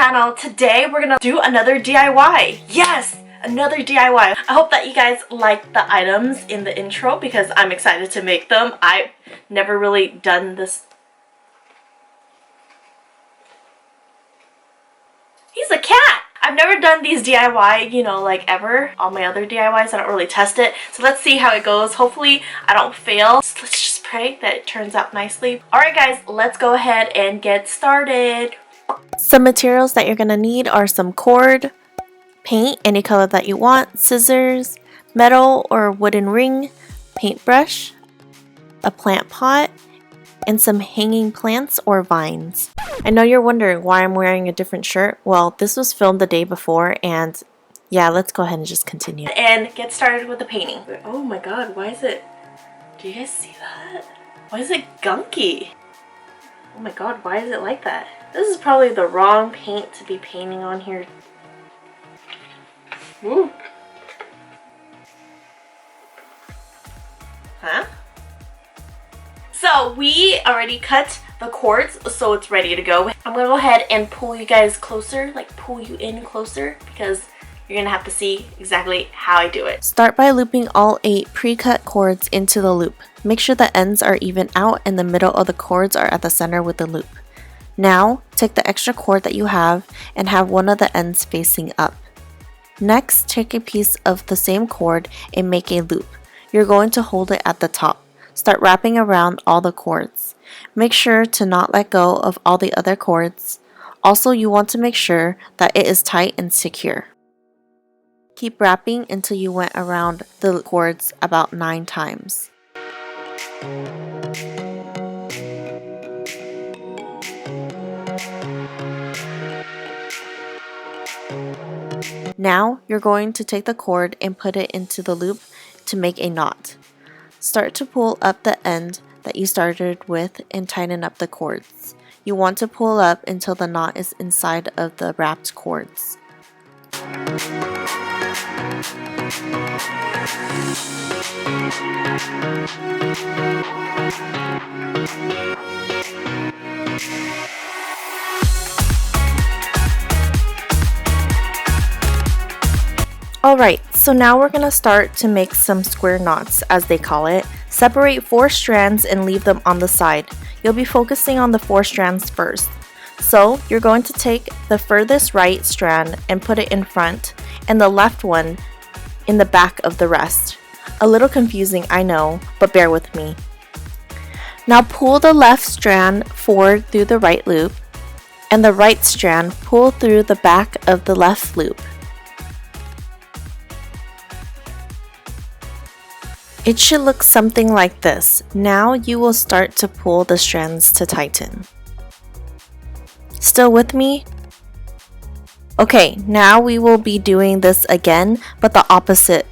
channel. Today we're gonna do another DIY. Yes, another DIY. I hope that you guys like the items in the intro because I'm excited to make them. I've never really done this. He's a cat! I've never done these DIY, you know, like ever. All my other DIYs, I don't really test it. So let's see how it goes. Hopefully I don't fail. So let's just pray that it turns out nicely. Alright guys, let's go ahead and get started. Some materials that you're gonna need are some cord, paint any color that you want, scissors, metal or wooden ring, paintbrush, a plant pot, and some hanging plants or vines. I know you're wondering why I'm wearing a different shirt. Well, this was filmed the day before, and yeah, let's go ahead and just continue. And get started with the painting. Oh my god, why is it... Do you guys see that? Why is it gunky? Oh my god, why is it like that? This is probably the wrong paint to be painting on here. Ooh. Huh? So we already cut the cords, so it's ready to go. I'm gonna go ahead and pull you guys closer, like pull you in closer, because you're gonna have to see exactly how I do it. Start by looping all 8 pre-cut cords into the loop. Make sure the ends are even out and the middle of the cords are at the center with the loop. Now, take the extra cord that you have and have one of the ends facing up. Next, take a piece of the same cord and make a loop. You're going to hold it at the top. Start wrapping around all the cords. Make sure to not let go of all the other cords. Also, you want to make sure that it is tight and secure. Keep wrapping until you went around the cords about 9 times. Now, you're going to take the cord and put it into the loop to make a knot. Start to pull up the end that you started with and tighten up the cords. You want to pull up until the knot is inside of the wrapped cords. Alright, so now we're going to start to make some square knots, as they call it. Separate 4 strands and leave them on the side. You'll be focusing on the 4 strands first. So, you're going to take the furthest right strand and put it in front, and the left one in the back of the rest. A little confusing, I know, but bear with me. Now pull the left strand forward through the right loop, and the right strand pull through the back of the left loop. It should look something like this. Now you will start to pull the strands to tighten. Still with me? Okay, now we will be doing this again, but the opposite.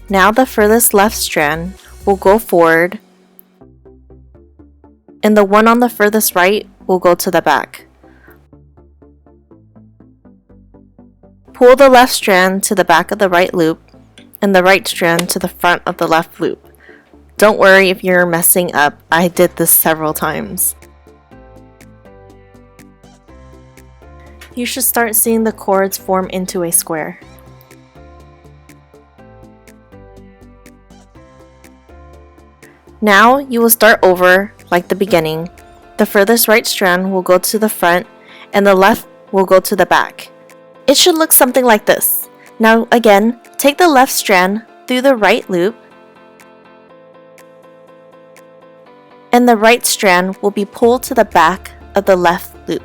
Now the furthest left strand will go forward, and the one on the furthest right will go to the back. Pull the left strand to the back of the right loop, and the right strand to the front of the left loop. Don't worry if you're messing up, I did this several times. You should start seeing the cords form into a square. Now you will start over like the beginning. The furthest right strand will go to the front and the left will go to the back. It should look something like this. Now again, take the left strand through the right loop, and the right strand will be pulled to the back of the left loop.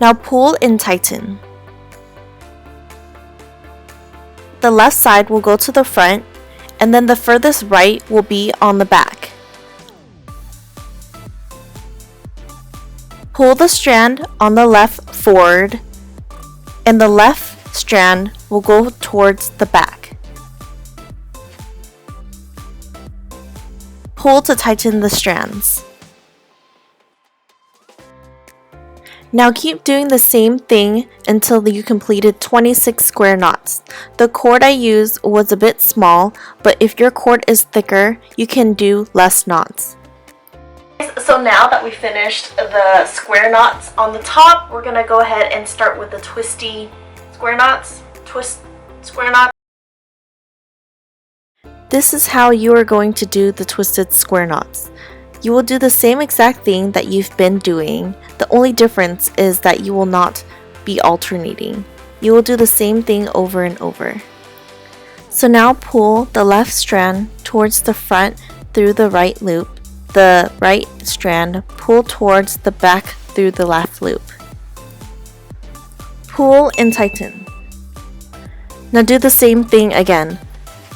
Now pull and tighten. The left side will go to the front, and then the furthest right will be on the back. Pull the strand on the left forward, and the left strand will go towards the back. Pull to tighten the strands. Now keep doing the same thing until you completed 26 square knots. The cord I used was a bit small, but if your cord is thicker, you can do less knots. So now that we finished the square knots on the top, we're gonna go ahead and start with the twisty square knots. Twist square knots. This is how you are going to do the twisted square knots. You will do the same exact thing that you've been doing. The only difference is that you will not be alternating. You will do the same thing over and over. So now pull the left strand towards the front through the right loop. The right strand pull towards the back through the left loop. Pull and tighten. Now do the same thing again.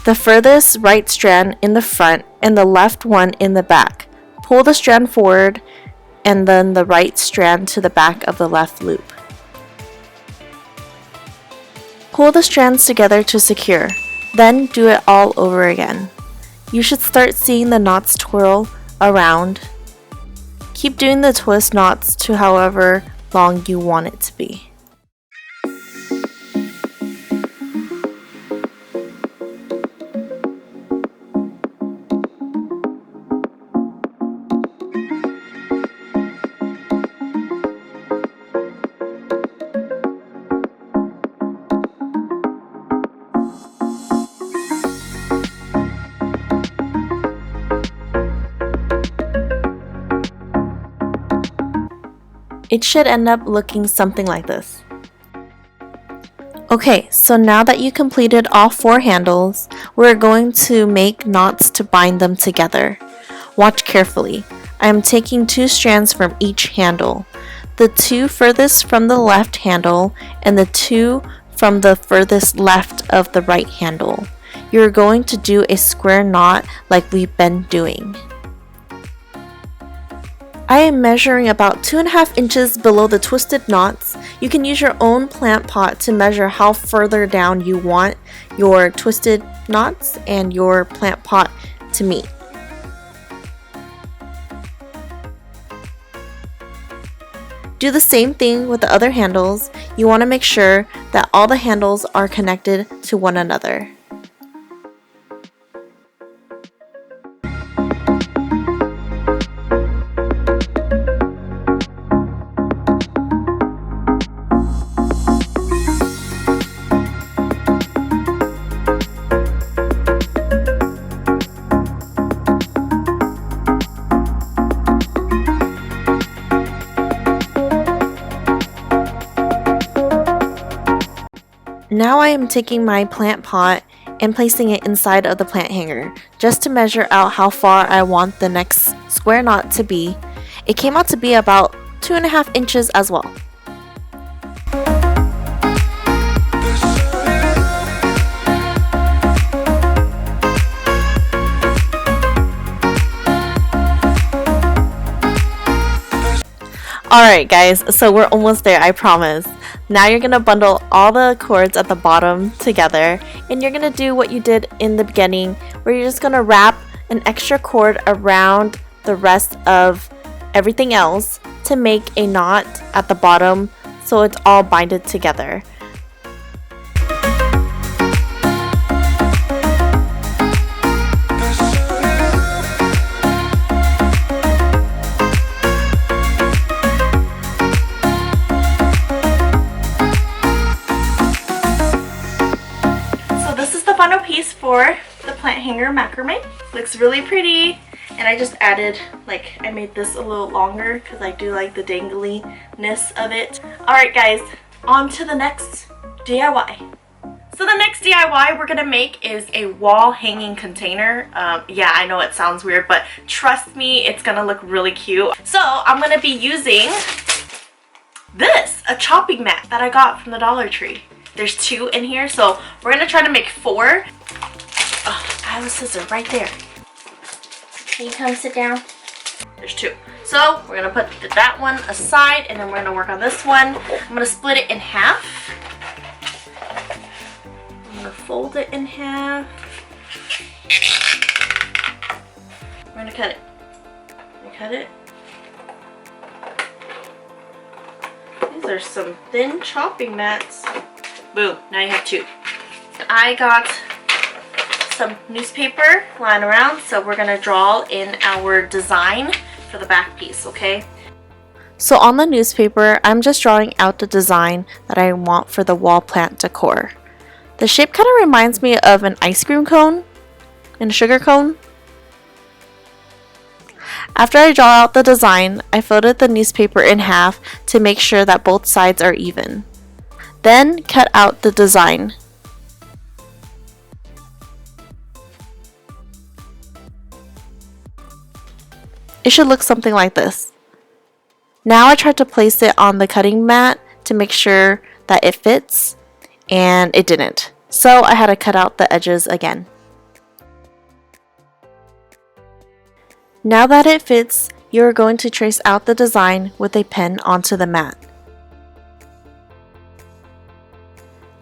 The furthest right strand in the front and the left one in the back. Pull the strand forward and then the right strand to the back of the left loop. Pull the strands together to secure. Then do it all over again. You should start seeing the knots twirl around. Keep doing the twist knots to however long you want it to be. It should end up looking something like this. Okay, so now that you completed all 4 handles, we're going to make knots to bind them together. Watch carefully. I am taking 2 strands from each handle. The 2 furthest from the left handle and the 2 from the furthest left of the right handle. You're going to do a square knot like we've been doing. I am measuring about 2.5 inches below the twisted knots. You can use your own plant pot to measure how further down you want your twisted knots and your plant pot to meet. Do the same thing with the other handles. You want to make sure that all the handles are connected to one another. Now I am taking my plant pot and placing it inside of the plant hanger just to measure out how far I want the next square knot to be. It came out to be about 2.5 inches as well. Alright guys, so we're almost there, I promise. Now you're going to bundle all the cords at the bottom together, and you're going to do what you did in the beginning, where you're just going to wrap an extra cord around the rest of everything else to make a knot at the bottom so it's all binded together. Final piece for the plant hanger macrame. Looks really pretty, and I just added, I made this a little longer because I do like the dangliness of it. Alright guys, on to the next DIY. So the next DIY we're gonna make is a wall hanging container. Yeah, I know it sounds weird, but trust me, it's gonna look really cute. So I'm gonna be using this, a chopping mat that I got from the Dollar Tree. There's 2 in here, so we're gonna try to make 4. Oh, I have a scissor right there. Can you come sit down? There's 2. So we're gonna put that one aside, and then we're gonna work on this one. I'm gonna split it in half. I'm gonna fold it in half. We're gonna cut it. Cut it. These are some thin chopping mats. Boom, now you have 2. I got some newspaper lying around, so we're gonna draw in our design for the back piece, okay? So on the newspaper, I'm just drawing out the design that I want for the wall plant decor. The shape kind of reminds me of an ice cream cone and a sugar cone. After I draw out the design, I folded the newspaper in half to make sure that both sides are even. Then cut out the design. It should look something like this. Now I tried to place it on the cutting mat to make sure that it fits, and it didn't. So I had to cut out the edges again. Now that it fits, you're going to trace out the design with a pen onto the mat.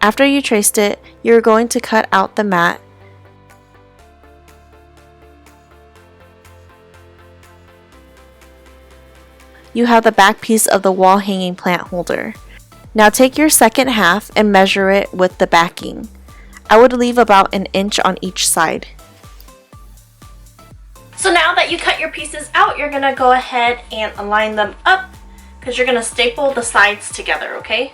After you traced it, you're going to cut out the mat. You have the back piece of the wall hanging plant holder. Now take your second half and measure it with the backing. I would leave about an inch on each side. So now that you cut your pieces out, you're gonna go ahead and align them up because you're gonna staple the sides together, okay?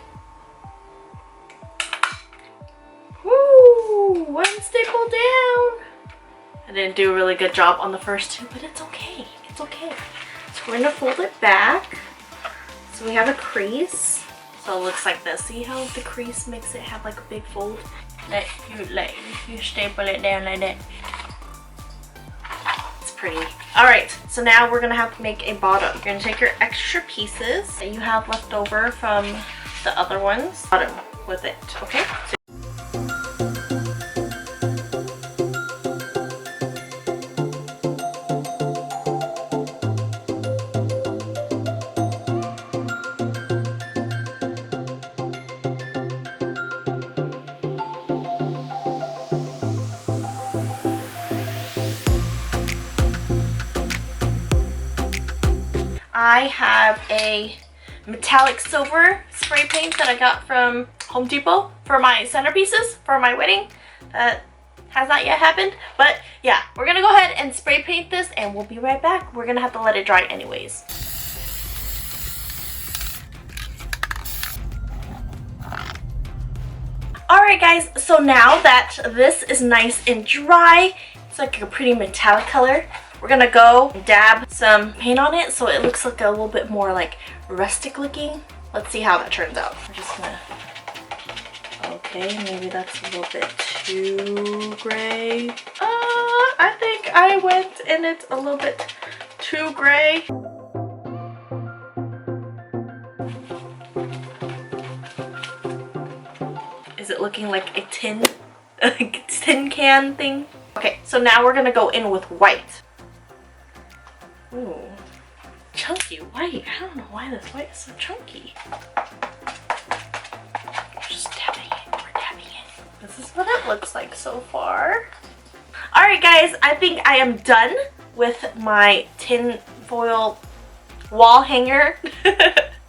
Woo! One staple down. I didn't do a really good job on the first two, but it's okay. It's okay. So we're gonna fold it back. So we have a crease. So it looks like this. See how the crease makes it have like a big fold? You staple it down like that. It's pretty. Alright, so now we're gonna have to make a bottom. You're gonna take your extra pieces that you have left over from the other ones, bottom with it, okay? I have a metallic silver spray paint that I got from Home Depot for my centerpieces for my wedding. That has not yet happened, but yeah, we're gonna go ahead and spray paint this and we'll be right back. We're gonna have to let it dry anyways. Alright guys, so now that this is nice and dry, it's like a pretty metallic color. We're gonna go and dab some paint on it so it looks like a little bit more like rustic looking. Let's see how that turns out. We're just gonna, okay, maybe that's a little bit too gray. I think I went in it a little bit too gray. Is it looking like a tin can thing? Okay, so now we're gonna go in with white. Ooh, chunky white. I don't know why this white is so chunky. We're just tapping it. We're tapping it. This is what it looks like so far. Alright guys, I think I am done with my tin foil wall hanger.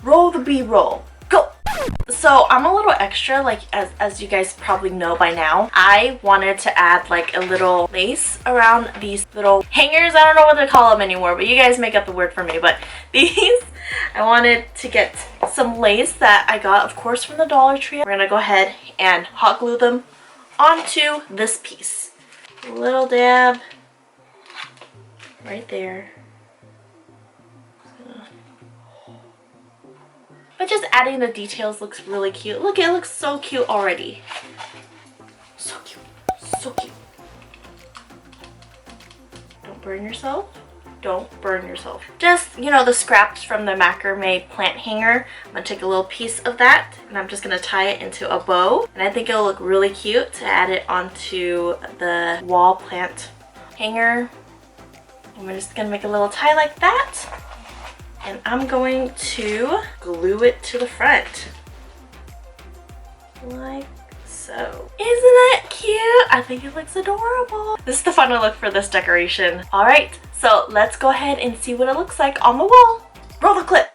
Roll the B-roll. Go! So I'm a little extra, like as you guys probably know by now. I wanted to add like a little lace around these little hangers. I don't know what to call them anymore, but you guys make up the word for me. But these, I wanted to get some lace that I got, of course, from the Dollar Tree. We're gonna go ahead and hot glue them onto this piece. A little dab right there. But just adding the details looks really cute. Look, it looks so cute already. So cute. So cute. Don't burn yourself. Don't burn yourself. Just, you know, the scraps from the macrame plant hanger. I'm going to take a little piece of that and I'm just going to tie it into a bow. And I think it'll look really cute to add it onto the wall plant hanger. And we're just going to make a little tie like that. And I'm going to glue it to the front. Like so. Isn't that cute? I think it looks adorable. This is the final look for this decoration. Alright, so let's go ahead and see what it looks like on the wall. Roll the clip.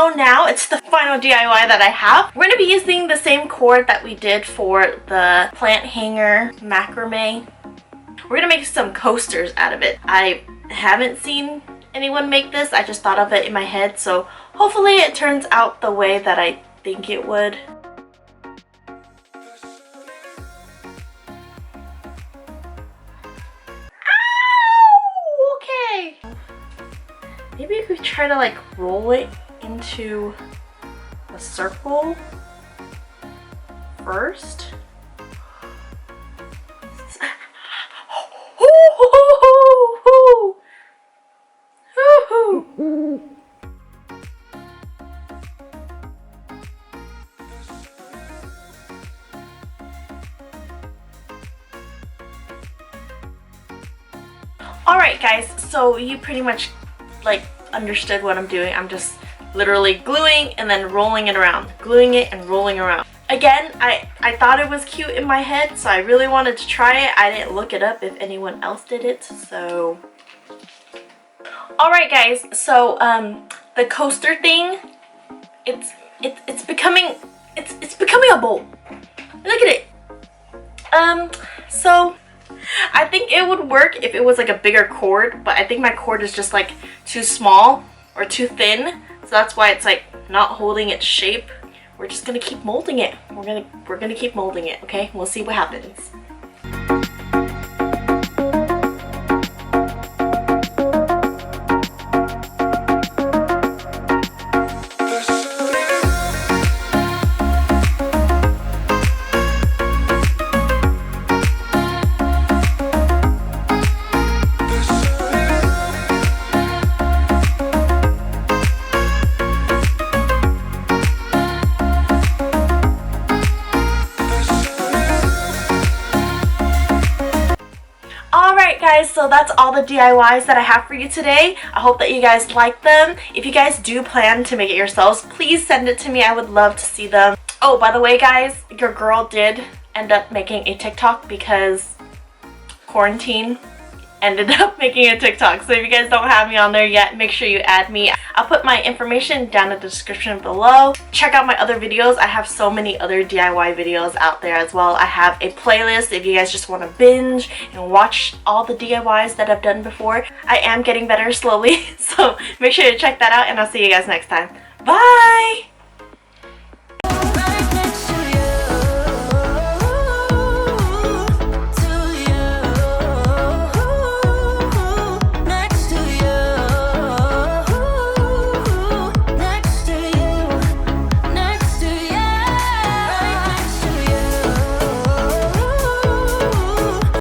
So now it's the final DIY that I have. We're going to be using the same cord that we did for the plant hanger macrame. We're going to make some coasters out of it. I haven't seen anyone make this. I just thought of it in my head. So hopefully it turns out the way that I think it would. Ow! Okay. Maybe if we try to like roll it into a circle first. Alright guys, so you pretty much like understood what I'm doing. I'm just literally gluing and then rolling it around. Gluing it and rolling around. Again, I thought it was cute in my head, so I really wanted to try it. I didn't look it up if anyone else did it, so... Alright guys, so the coaster thing, it's becoming a bowl. Look at it. So I think it would work if it was like a bigger cord, but I think my cord is just like too small or too thin, so that's why it's like not holding its shape. We're just gonna keep molding it. We're gonna keep molding it, okay? We'll see what happens. Alright guys, so that's all the DIYs that I have for you today. I hope that you guys like them. If you guys do plan to make it yourselves, please send it to me. I would love to see them. Oh, by the way guys, your girl did end up making a TikTok because quarantine ended up making a TikTok. So if you guys don't have me on there yet, make sure you add me. I'll put my information down in the description below. Check out my other videos. I have so many other DIY videos out there as well. I have a playlist if you guys just want to binge and watch all the DIYs that I've done before. I am getting better slowly, so make sure to check that out, and I'll see you guys next time. Bye!